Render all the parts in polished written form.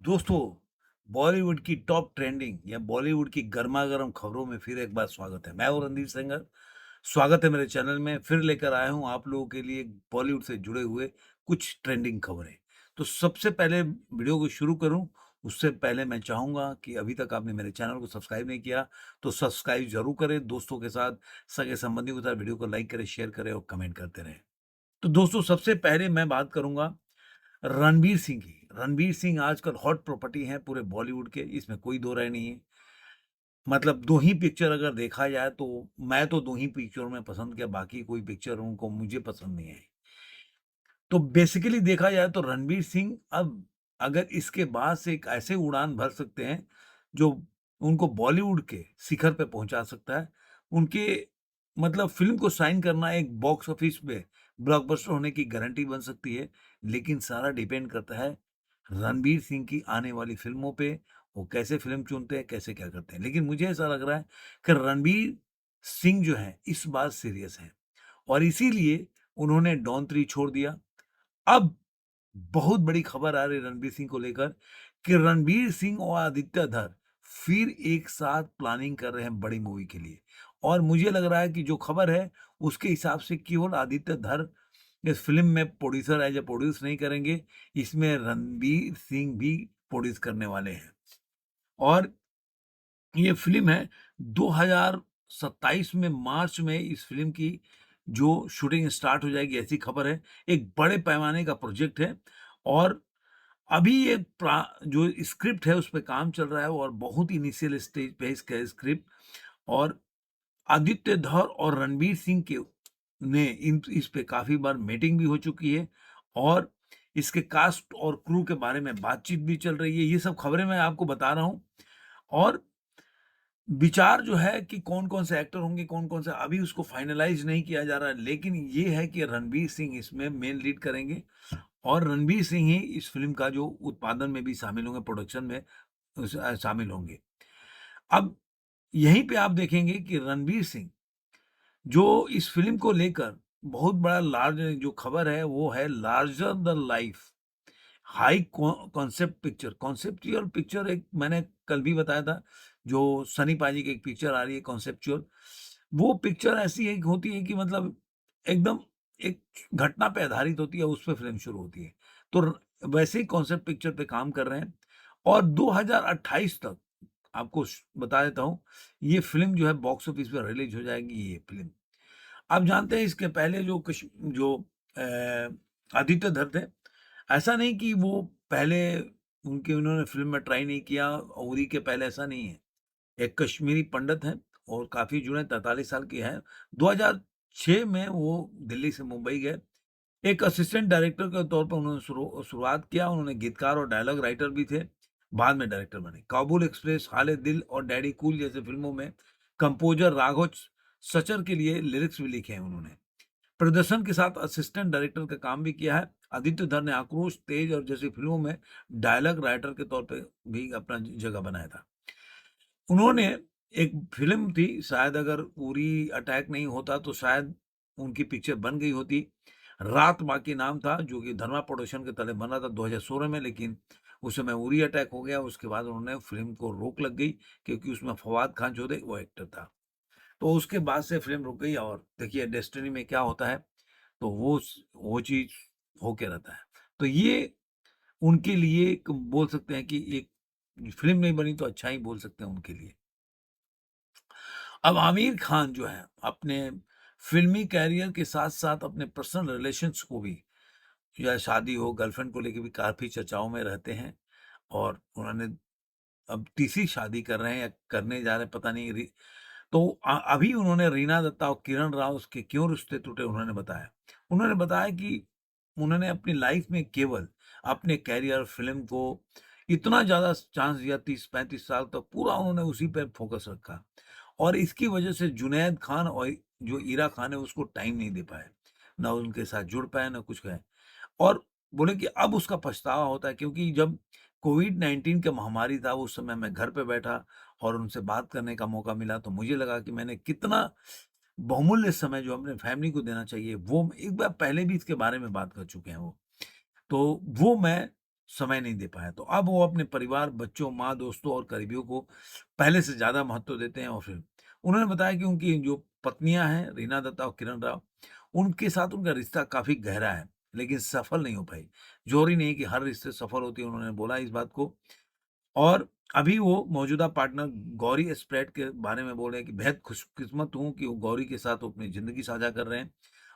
दोस्तों, बॉलीवुड की top trending या बॉलीवुड की गरमा-गरम खबरों में फिर एक बार स्वागत है। मैं हूँ रणदीप सिंगर, स्वागत है मेरे चैनल में। फिर लेकर आया हूँ आप लोगों के लिए बॉलीवुड से जुड़े हुए कुछ ट्रेंडिंग खबरें। तो सबसे पहले वीडियो को शुरू करूँ, उससे पहले मैं चाहूँगा कि अभी तक आपने मेरे चैनल को सब्सक्राइब नहीं किया, तो सब्सक्राइब ज़रूर करें। दोस्तों के साथ, सगे-संबंधियों के साथ वीडियो को लाइक करें, शेयर करें और कमेंट करते रहें। तो दोस्तों, सबसे पहले मैं बात करूँगा रणवीर सिंह की। रणवीर सिंह आजकल हॉट प्रॉपर्टी हैं पूरे बॉलीवुड के, इसमें कोई दो राय नहीं है। मतलब 2 ही पिक्चर अगर देखा जाए तो मैं तो 2 ही पिक्चरों में पसंद किया, बाकी कोई पिक्चर उनको मुझे पसंद नहीं आई। तो बेसिकली देखा जाए तो रणवीर सिंह अब अगर इसके बाद से एक ऐसे उड़ान भर सकते हैं, जो उनको बॉलीवुड के शिखर पे पहुँचा सकता है। उनके मतलब फ़िल्म को साइन करना एक बॉक्स ऑफिस पे ब्लॉकबस्टर होने की गारंटी बन सकती है, लेकिन सारा डिपेंड करता है रणवीर सिंह की आने वाली फ़िल्मों पे, वो कैसे फ़िल्म चुनते हैं, कैसे क्या करते हैं। लेकिन मुझे ऐसा लग रहा है कि रणवीर सिंह जो हैं, इस बार सीरियस हैं और इसीलिए उन्होंने डॉन 3 छोड़ दिया। अब बहुत बड़ी खबर आ रही है रणवीर सिंह को लेकर कि रणवीर सिंह और आदित्य धर फिर एक साथ प्लानिंग कर रहे हैं बड़ी मूवी के लिए और मुझे लग रहा है कि जो खबर है उसके हिसाब से केवल आदित्य धर इस फिल्म में प्रोड्यूसर एज ए प्रोड्यूस नहीं करेंगे, इसमें रणवीर सिंह भी प्रोड्यूस करने वाले हैं और ये फ़िल्म है 2027 में मार्च में इस फ़िल्म की जो शूटिंग स्टार्ट हो जाएगी ऐसी खबर है। एक बड़े पैमाने का प्रोजेक्ट है और अभी ये जो स्क्रिप्ट है उस पे काम चल रहा है और बहुत इनिशियल स्टेज पे है इसका स्क्रिप्ट और आदित्य धर और रणवीर सिंह के ने इन इस पे काफ़ी बार मीटिंग भी हो चुकी है और इसके कास्ट और क्रू के बारे में बातचीत भी चल रही है। ये सब खबरें मैं आपको बता रहा हूँ और विचार जो है कि कौन-कौन से एक्टर होंगे, कौन-कौन से अभी उसको फाइनलाइज़ नहीं किया जा रहा है, लेकिन ये है कि रणवीर सिंह इसमें मेन लीड करेंगे और रणवीर सिंह ही इस फ़िल्म का जो उत्पादन में भी शामिल होंगे, प्रोडक्शन में शामिल होंगे। अब यहीं पे आप देखेंगे कि रणवीर सिंह जो इस फ़िल्म को लेकर बहुत बड़ा लार्ज जो खबर है, वो है larger than life high concept picture conceptual picture एक मैंने कल भी बताया था, जो सनी पाजी की एक पिक्चर आ रही है कॉन्सेप्चुअल, वो पिक्चर ऐसी एक होती है कि मतलब एकदम एक घटना पे आधारित होती है, उस पे फ़िल्म शुरू होती है। तो र वैसे ही कॉन्सेप्ट पिक्चर पे काम कर रहे हैं और 2028 तक आपको बता देता हूँ, ये फ़िल्म जो है बॉक्स ऑफिस पे रिलीज़ हो जाएगी ये फ़िल्म। आप जानते हैं इसके पहले जो आदित्य धर थे, ऐसा नहीं कि वो पहले उन्होंने फ़िल्म में ट्राई नहीं किया, उरी के पहले ऐसा नहीं है। एक कश्मीरी पंडित हैं और काफ़ी जुड़े 43 साल के हैं। 2006 में वो दिल्ली से मुंबई गए। एक असिस्टेंट डायरेक्टर के तौर पर उन्होंने शुरुआत किया, उन्होंने गीतकार और डायलॉग राइटर भी थे, बाद में डायरेक्टर बने। काबुल एक्सप्रेस, हाले दिल और डैडी कूल जैसे फ़िल्मों में कंपोज़र राघव सचर के लिए लिरिक्स भी लिखे हैं उन्होंने। प्रदर्शन के साथ असिस्टेंट डायरेक्टर का काम भी किया है। आदित्य धर ने आक्रोश, तेज और जैसी फ़िल्मों में डायलॉग राइटर के तौर पे भी अपना जगह बनाया था। उन्होंने एक फ़िल्म थी शायद अगर उरी अटैक नहीं होता तो शायद उनकी पिक्चर बन गई होती। रात बाकी नाम था जो कि धर्मा प्रोडक्शन के तले बना था 2016 में लेकिन उस समय उरी अटैक हो गया उसके बाद उन्होंने फ़िल्म को रोक लग गई क्योंकि उसमें फवाद खान जो थे वो एक्टर था। तो उसके बाद से फ़िल्म रुक गई और देखिए डेस्टिनी में क्या होता है, तो वो चीज़ होके रहता है। तो ये उनके लिए एक बोल सकते हैं कि एक फ़िल्म नहीं बनी तो अच्छा ही बोल सकते हैं उनके लिए। अब आमिर खान जो है अपने फ़िल्मी करियर के साथ-साथ अपने पर्सनल रिलेशंस को भी या शादी हो, गर्लफ्रेंड को लेके भी काफ़ी चर्चाओं में रहते हैं और उन्होंने अब तीसरी शादी कर रहे हैं या करने जा रहे हैं पता नहीं तो अभी उन्होंने रीना दत्ता और किरण राव के क्यों रिश्ते टूटे उन्होंने बताया। उन्होंने बताया कि उन्होंने अपनी लाइफ में केवल अपने करियर फ़िल्म को इतना ज़्यादा चांस दिया 30-35 साल तक पूरा उन्होंने उसी पे फ़ोकस रखा और इसकी वज़ह से जुनैद खान और जो ईरा खान है उसको टाइम नहीं दे पाए। ना उनके साथ जुड़ पाए, ना कुछ कहे और बोले कि अब उसका पछतावा होता है क्योंकि जब कोविड-19 का महामारी था उस समय मैं घर पे बैठा और उनसे बात करने का मौका मिला तो मुझे लगा कि मैंने कितना बहुमूल्य समय जो अपने फैमिली को देना चाहिए वो एक बार पहले भी इसके बारे में बात कर चुके हैं वो। तो वो मैं समय नहीं दे पाया। तो अब वो अपने परिवार, बच्चों, माँ, दोस्तों और करीबियों को पहले से ज़्यादा महत्व देते हैं। और फिर उन्होंने बताया कि उनकी जो पत्नियाँ हैं, रीना दत्ता और किरण राव, उनके साथ उनका रिश्ता काफ़ी गहरा है, लेकिन सफल नहीं हो पाई। ज़रूरी नहीं है कि हर रिश्ते सफल होते हैं, उन्होंने बोला इस बात को। और अभी वो मौजूदा पार्टनर गौरी स्प्रेट के बारे में बोल रहे हैं कि बेहद खुशकिस्मत हूँ कि वो गौरी के साथ वो अपनी ज़िंदगी साझा कर रहे हैं।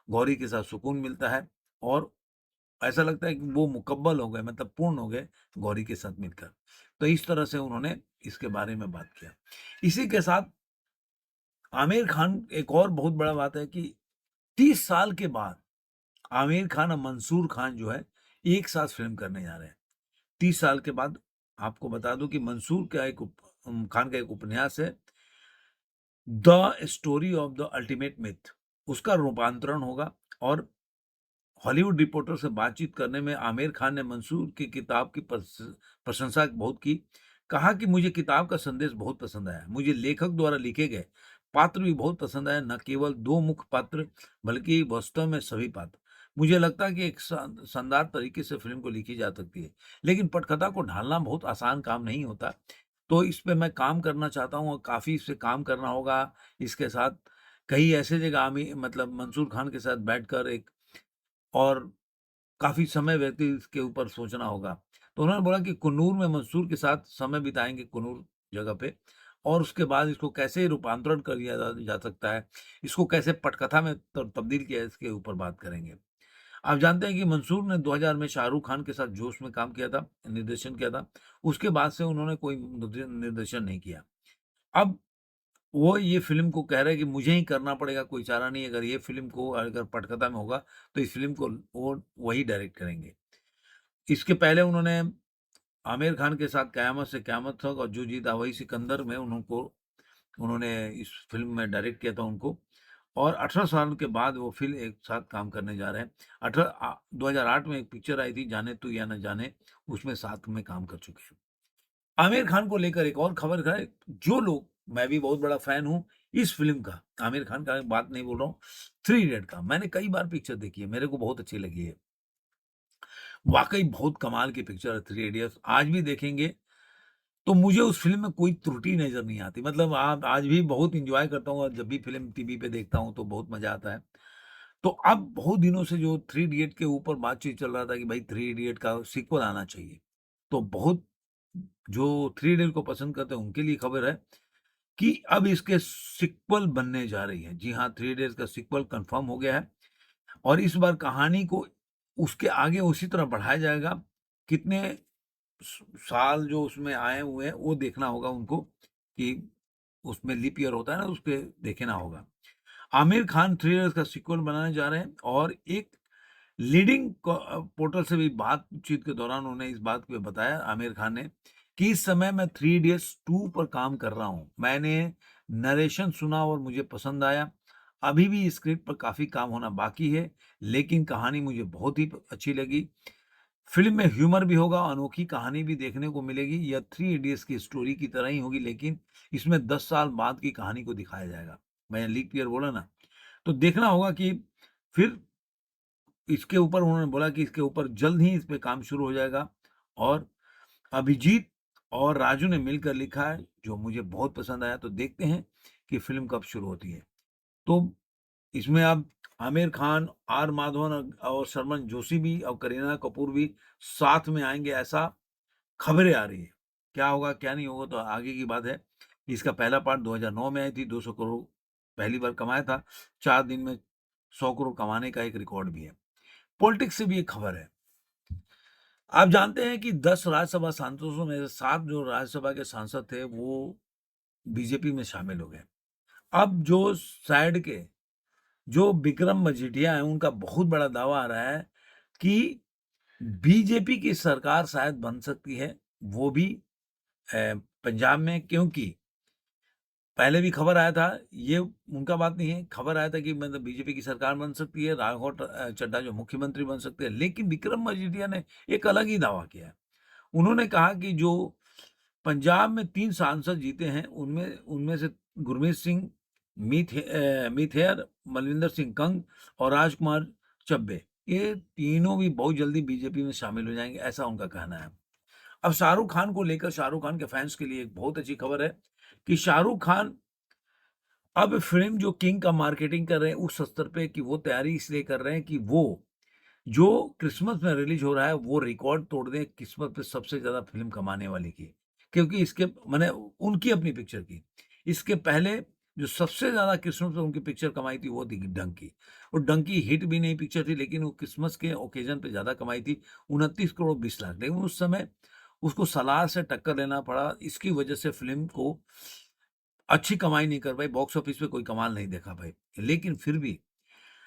गौरी के साथ सुकून मिलता है और ऐसा लगता है कि वो मुकम्मल हो गए, मतलब पूर्ण हो गए गौरी के साथ मिलकर। तो इस तरह से उन्होंने इसके बारे में बात किया। इसी के साथ आमिर खान, एक और बहुत बड़ा बात है कि 30 साल के बाद आमिर खान और मंसूर खान जो है, एक साथ फ़िल्म करने जा रहे हैं। 30 साल के बाद। आपको बता दूँ कि मंसूर का खान का एक उपन्यास है, the story of the ultimate myth, उसका रूपांतरण होगा। और हॉलीवुड रिपोर्टर से बातचीत करने में आमिर खान ने मंसूर की किताब की प्रशंसा बहुत की। कहा कि मुझे किताब का संदेश बहुत पसंद आया। मुझे लेखक द्वारा लिखे गए पात्र भी बहुत पसंद आए, न केवल 2 मुख्य पात्र बल्कि वास्तव में सभी पात्र। मुझे लगता है कि एक शानदार तरीके से फ़िल्म को लिखी जा सकती है, लेकिन पटकथा को ढालना बहुत आसान काम नहीं होता। तो इस पे मैं काम करना चाहता हूँ और काफ़ी इस पे काम करना होगा। इसके साथ कई ऐसे जगह मतलब मंसूर खान के साथ बैठकर एक और काफ़ी समय व्यतीत इसके ऊपर सोचना होगा। तो उन्होंने बोला कि कुन्नूर में मंसूर के साथ समय बिताएँगे, कुन्नूर जगह पे, और उसके बाद इसको कैसे रूपांतरण कर लिया जा जा सकता है, इसको कैसे पटकथा में तब्दील किया, इसके ऊपर बात करेंगे। आप जानते हैं कि मंसूर ने 2000 में शाहरुख खान के साथ जोश में काम किया था, निर्देशन किया था। उसके बाद से उन्होंने कोई निर्देशन नहीं किया। अब वो ये फ़िल्म को कह रहे हैं कि मुझे ही करना पड़ेगा, कोई चारा नहीं है। अगर ये फ़िल्म को अगर पटकथा में होगा, तो इस फ़िल्म को वो वही डायरेक्ट करेंगे। इसके पहले उन्होंने आमिर खान के साथ कयामत से कयामत तक और जो जीता वही सिकंदर में उन्होंने इस फ़िल्म में डायरेक्ट किया था उनको। और 18 साल के बाद वो फिर एक साथ काम करने जा रहे हैं। 2008 में एक पिक्चर आई थी, जाने तू या न जाने, उसमें साथ में काम कर चुके हैं। आमिर खान को लेकर एक और खबर है, जो लोग, मैं भी बहुत बड़ा फ़ैन हूँ इस फ़िल्म का, आमिर खान का बात नहीं बोल रहा हूँ, थ्री इडियट का। मैंने कई बार पिक्चर देखी है, मेरे को बहुत अच्छी लगी है। वाक़ई बहुत कमाल की पिक्चर है थ्री इडियट्स। आज भी देखेंगे तो मुझे उस फ़िल्म में कोई त्रुटि नज़र नहीं आती। मतलब आप आज भी बहुत एन्जॉय करता हूँ और जब भी फ़िल्म टीवी पे देखता हूँ तो बहुत मज़ा आता है। तो अब बहुत दिनों से जो थ्री इडियट के ऊपर बातचीत चल रहा था कि भाई थ्री इडियट का सीक्वल आना चाहिए। तो बहुत जो थ्री इडियट को पसंद करते हैं उनके लिए खबर है कि अब इसके सीक्वल बनने जा रही है। जी हाँ, थ्री इडियट्स का सीक्वल कन्फर्म हो गया है और इस बार कहानी को उसके आगे उसी तरह बढ़ाया जाएगा। कितने साल जो उसमें आए हुए हैं वो देखना होगा उनको कि उसमें लीप ईयर होता है ना, उसके देखना होगा। आमिर खान थ्री इडियट्स का सीक्वल बनाने जा रहे हैं और एक लीडिंग पोर्टल से भी बातचीत के दौरान उन्होंने इस बात को बताया आमिर खान ने कि इस समय मैं थ्री इडियट्स 2 पर काम कर रहा हूँ। मैंने नरेशन सुना और मुझे पसंद आया। अभी भी स्क्रिप्ट पर काफ़ी काम होना बाकी है, लेकिन कहानी मुझे बहुत ही अच्छी लगी। फ़िल्म में ह्यूमर भी होगा, अनोखी कहानी भी देखने को मिलेगी। यह थ्री इडियट्स की स्टोरी की तरह ही होगी, लेकिन इसमें 10 साल बाद की कहानी को दिखाया जाएगा। मैंने लीप ईयर बोला ना, तो देखना होगा कि फिर इसके ऊपर उन्होंने बोला कि इसके ऊपर जल्द ही इस पे काम शुरू हो जाएगा। और अभिजीत और राजू ने मिलकर लिखा है, जो मुझे बहुत पसंद आया। तो देखते हैं कि फ़िल्म कब शुरू होती है। तो इसमें अब आमिर खान, आर माधवन और शर्मन जोशी भी और करीना कपूर भी साथ में आएँगे, ऐसा खबरें आ रही हैं। क्या होगा, क्या नहीं होगा, तो आगे की बात है। इसका पहला पार्ट 2009 में आई थी, 200 करोड़ पहली बार कमाया था। 4 दिन में 100 करोड़ कमाने का एक रिकॉर्ड भी है। पॉलिटिक्स से भी एक खबर है। आप जानते हैं कि 10 राज्यसभा सांसदों में से 7 जो राज्यसभा के सांसद थे, वो बीजेपी में शामिल हो गए। अब जो साइड के जो विक्रम मजीठिया हैं, उनका बहुत बड़ा दावा आ रहा है कि बीजेपी की सरकार शायद बन सकती है, वो भी पंजाब में, क्योंकि पहले भी खबर आया था, ये उनका बात नहीं है, खबर आया था कि मतलब बीजेपी की सरकार बन सकती है, राघव चड्ढा जो मुख्यमंत्री बन सकते हैं, लेकिन विक्रम मजीठिया ने एक अलग ही दावा किया है। उन्होंने कहा कि जो पंजाब में 3 सांसद जीते हैं, उनमें उनमें से गुरमीत सिंह मीत हेयर, मलविंदर सिंह कंग और राजकुमार चब्बे, ये तीनों भी बहुत जल्दी बीजेपी में शामिल हो जाएँगे, ऐसा उनका कहना है। अब शाहरुख खान को लेकर शाहरुख खान के फैन्स के लिए एक बहुत अच्छी खबर है कि शाहरुख खान अब फ़िल्म जो किंग का मार्केटिंग कर रहे हैं उस स्तर पे कि वो तैयारी इसलिए कर रहे हैं कि वो जो क्रिसमस में रिलीज़ हो रहा है वो रिकॉर्ड तोड़ दें किस्मत पे सबसे ज़्यादा फ़िल्म कमाने वाली की। क्योंकि इसके माने उनकी अपनी पिक्चर की। इसके पहले जो सबसे ज़्यादा क्रिसमस पे उनकी पिक्चर कमाई थी वो थी डंकी। और डंकी हिट भी नहीं पिक्चर थी लेकिन वो क्रिसमस के ओकेज़न पे ज़्यादा कमाई थी 29 करोड़ 20 लाख। लेकिन उस समय उसको सलार से टक्कर लेना पड़ा। इसकी वजह से फ़िल्म को अच्छी कमाई नहीं कर पाई, बॉक्स ऑफिस पे कोई कमाल नहीं देखा पाई। लेकिन फिर भी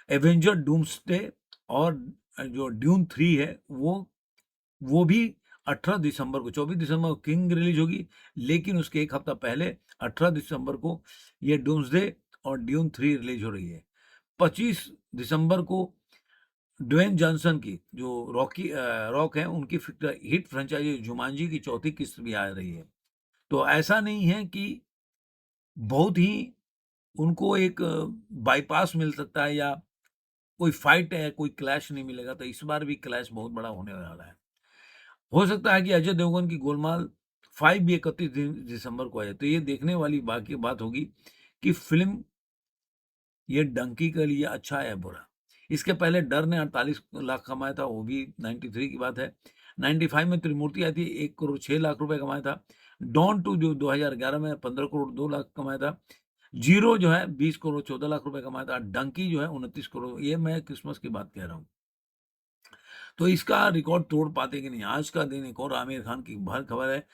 एवेंजर डूम्सडे और जो ड्यून 3 है वो भी 18 दिसंबर को 24 दिसंबर को किंग रिलीज़ होगी, लेकिन उसके 1 हफ्ता पहले 18 दिसंबर को ये डूम्सडे और ड्यून 3 रिलीज़ हो रही है। 25 दिसंबर को ड्वेन जॉनसन की जो रॉक हैं उनकी हिट फ्रेंचाइज़ी जुमांजी की चौथी किस्त भी आ रही है। तो ऐसा नहीं है कि बहुत ही उनको एक बाईपास मिल सकता है या कोई फाइट है, कोई क्लैश नहीं मिलेगा, तो इस बार भी क्लैश बहुत बड़ा होने वाला है। हो सकता है कि अजय देवगन की गोलमाल 5 भी 31 दिसंबर को आए, तो ये देखने वाली बाकी बात होगी कि फ़िल्म ये डंकी के लिए अच्छा है या बुरा। इसके पहले डर ने 48 लाख कमाया था, वो भी 93 की बात है। 95 में त्रिमूर्ति आई थी, 1 करोड़ 6 लाख रुपए कमाया था। डॉन 2 जो 2011 में 15 करोड़ 2 लाख कमाया था। ज़ीरो जो है 20 करोड़ 14 लाख रुपए कमाया था। डंकी जो है 29 करोड़, ये मैं क्रिसमस की बात कह रहा हूँ। तो इसका रिकॉर्ड तोड़ पाते कि नहीं। आज का दिन एक और आमिर खान की भर खबर है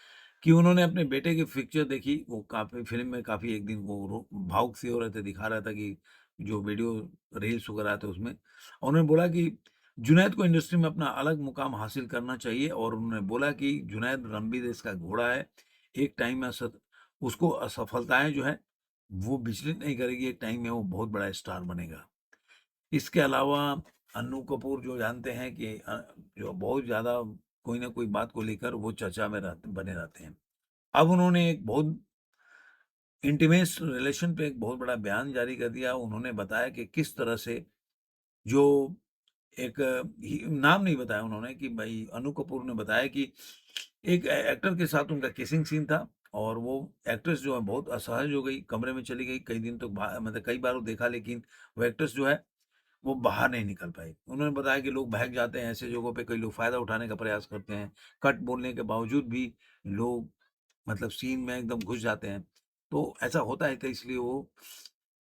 कि उन्होंने अपने बेटे की पिक्चर देखी, वो काफ़ी फ़िल्म में काफ़ी एक दिन वो भावुक से हो रहे थे, दिखा रहा था कि जो वीडियो रील्स वगैरह आते उसमें। और उन्होंने बोला कि जुनैद को इंडस्ट्री में अपना अलग मुकाम हासिल करना चाहिए और उन्होंने बोला कि जुनैद रणबीर देश का घोड़ा है, एक टाइम में उसको असफलताएँ जो है, वो विचलित नहीं करेगी, एक टाइम में वो बहुत बड़ा स्टार बनेगा। इसके अलावा अन्नू कपूर जो जानते हैं कि जो बहुत ज़्यादा कोई ना कोई बात को लेकर वो चर्चा में बने रहते हैं। अब उन्होंने एक बहुत इंटीमेट रिलेशन पे एक बहुत बड़ा बयान जारी कर दिया। उन्होंने बताया कि किस तरह से जो एक नाम नहीं बताया उन्होंने कि भाई अनु कपूर ने बताया कि एक एक्टर के साथ उनका किसिंग सीन था और वो एक्ट्रेस जो है बहुत असहज हो गई, कमरे में चली गई, कई दिन तक मतलब कई बार वो देखा लेकिन वो एक्ट्रेस जो है वो बाहर नहीं निकल पाई। उन्होंने बताया कि लोग बहक जाते हैं ऐसे जगहों पे, कई लोग फ़ायदा उठाने का प्रयास करते हैं। कट बोलने के बावजूद भी लोग मतलब सीन में एकदम घुस जाते हैं। तो ऐसा होता है तो इसलिए वो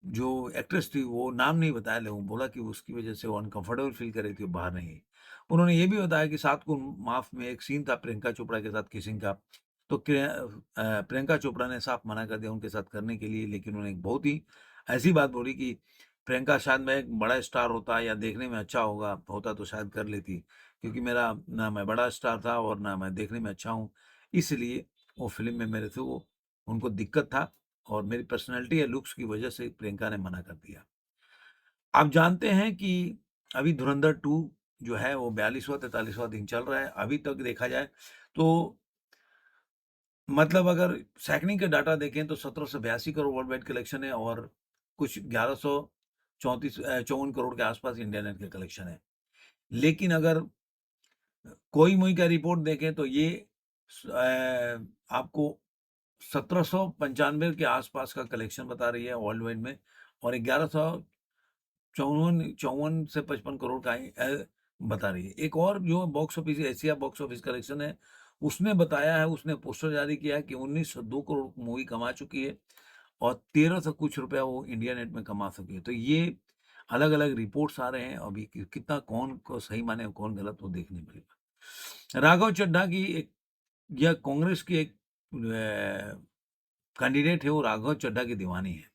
जो एक्ट्रेस थी वो नाम नहीं बताया लेकिन बोला कि उसकी वज़ह से वो अनकम्फ़र्टेबल फ़ील कर रही थी, वो बाहर नहीं आई। उन्होंने ये भी बताया कि 7 को माफ़ में एक सीन था प्रियंका चोपड़ा के साथ किसिंग का, तो प्रियंका चोपड़ा ने साफ मना कर दिया उनके साथ करने के लिए, लेकिन उन्होंने एक बहुत ही ऐसी बात बोली कि प्रियंका शायद मैं एक बड़ा स्टार होता या देखने में अच्छा होता तो शायद कर लेती, क्योंकि मेरा ना मैं बड़ा स्टार था और ना मैं देखने में अच्छा हूँ, इसलिए वो फ़िल्म में मेरे से वो उनको दिक्कत था और मेरी पर्सनैलिटी या लुक्स की वजह से प्रियंका ने मना कर दिया। आप जानते हैं कि अभी धुरंधर 2 जो है वो 42वाँ 43वाँ दिन चल रहा है। अभी तक देखा जाए तो मतलब अगर सैकनी के डाटा देखें तो 1782 करोड़ वर्ल्ड वाइड कलेक्शन है और कुछ 54 करोड़ के आसपास इंडिया नेट का कलेक्शन है। लेकिन अगर कोई मूवी का रिपोर्ट देखें तो ये आपको 1795 के आसपास का कलेक्शन बता रही है वर्ल्ड वाइड में और 54 से 55 करोड़ का बता रही है। एक और जो box office Asia box office collection है, उसने बताया है, उसने पोस्टर जारी किया है कि 1902 करोड़ मूवी कमा चुकी है और 13 सौ कुछ रुपया वो इंडिया नेट में कमा सकी है। तो ये अलग-अलग रिपोर्ट्स आ रहे हैं, अभी कितना कौन को सही माने और कौन गलत वो देखने मिलेगा। राघव चड्ढा की एक यह कांग्रेस की एक कैंडिडेट है, वो राघव चड्ढा की दीवानी है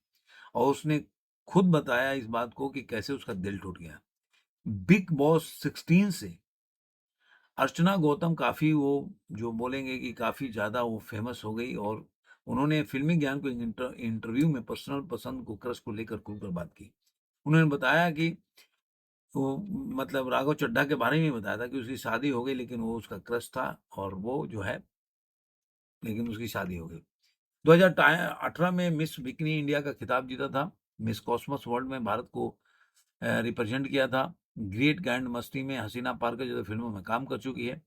और उसने खुद बताया इस बात को कि कैसे उसका दिल टूट गया। बिग बॉस 16 से अर्चना गौतम काफ़ी वो जो बोलेंगे कि काफ़ी ज़्यादा वो फ़ेमस हो गई और उन्होंने फ़िल्मी ज्ञान को इंटरव्यू में पर्सनल पसंद को क्रश को लेकर खुलकर बात की। उन्होंने बताया कि वो मतलब राघव चड्ढा के बारे में ही बताया था कि उसकी शादी हो गई लेकिन वो उसका क्रश था और वो जो है लेकिन उसकी शादी हो गई। 2018 में मिस बिकिनी इंडिया का खिताब जीता था। मिस कॉस्मोस वर्ल्ड में भारत को रिप्रेजेंट किया था ग्रेट ग्रैंड मस्ती में, हसीना पार्कर जैसे फ़िल्मों में काम कर चुकी है,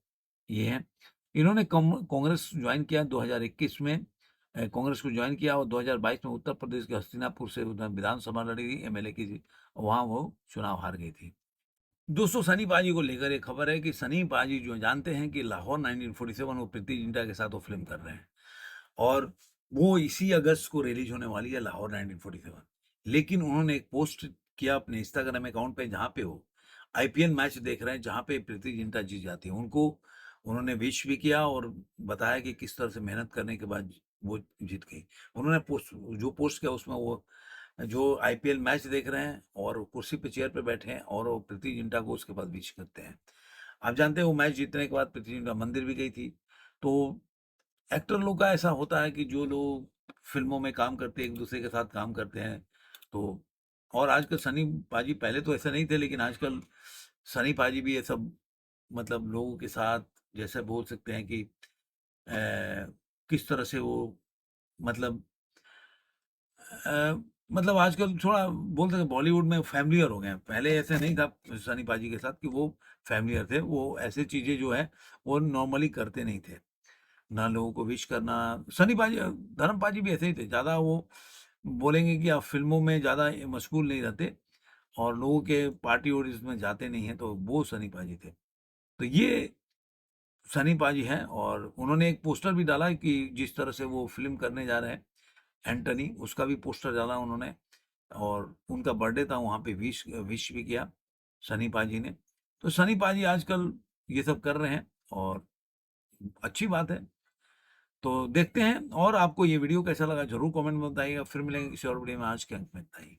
ये हैं। इन्होंने कांग्रेस जॉइन किया 2021 में, कांग्रेस को जॉइन किया और 2022 में उत्तर प्रदेश के हस्तिनापुर से उन्होंने विधानसभा लड़ी थी, एमएलए की थी, वहाँ वो चुनाव हार गई थी। दोस्तों, सनी पाजी को लेकर एक खबर है कि सनी पाजी जो जानते हैं कि लाहौर 1947 वो प्रीति जिंटा के साथ वो फ़िल्म कर रहे हैं और वो इसी अगस्त को रिलीज़ होने वाली है लाहौर 1947। लेकिन उन्होंने एक पोस्ट किया अपने इंस्टाग्राम अकाउंट पे जहाँ पे वो आईपीएल मैच देख रहे हैं जहाँ पे प्रीति जिंटा जीत जाती है। उनको उन्होंने विश भी किया और बताया कि किस तरह से मेहनत करने के बाद वो जीत गई। उन्होंने जो पोस्ट किया उसमें वो जो आईपीएल मैच देख रहे हैं और कुर्सी पे चेयर पे बैठे हैं और वो प्रीति जिंटा को उसके बाद विश करते हैं। आप जानते हैं वो मैच जीतने के बाद प्रीति जिंटा मंदिर भी गई थी। तो एक्टर लोग का ऐसा होता है कि जो लोग फ़िल्मों में काम करते हैं, एक-दूसरे के साथ काम करते हैं, तो और आजकल सनी पाजी पहले तो ऐसे नहीं थे, लेकिन आजकल सनी पाजी भी ये सब मतलब लोगों के साथ जैसे बोल सकते हैं कि किस तरह से वो मतलब मतलब आजकल थोड़ा बोल सकते हैं बॉलीवुड में फ़ैमिलियर हो गए हैं। पहले ऐसे नहीं था सनी पाजी के साथ कि वो फ़ैमिलियर थे, वो ऐसी चीज़ें जो है, वो नॉर्मली करते नहीं थे। ना लोगों को विश करना। सनी पाजी धर्म पाजी भी ऐसे ही थे, ज़्यादा वो बोलेंगे कि आप फ़िल्मों में ज़्यादा मशगूल नहीं रहते और लोगों के पार्टी वार्टीज़ में जाते नहीं हैं, तो वो सनी पाजी थे। तो ये सनी पाजी हैं और उन्होंने एक पोस्टर भी डाला कि जिस तरह से वो फ़िल्म करने जा रहे हैं, एंटनी, उसका भी पोस्टर डाला उन्होंने और उनका बर्थडे था, वहाँ पे विश विश भी किया सनी पाजी ने। तो सनी पाजी आजकल ये सब कर रहे हैं और अच्छी बात है। तो देखते हैं और आपको ये वीडियो कैसा लगा ज़रूर कमेंट में बताइएगा। फिर मिलेंगे किसी और वीडियो में, आज के अंक में इतना ही।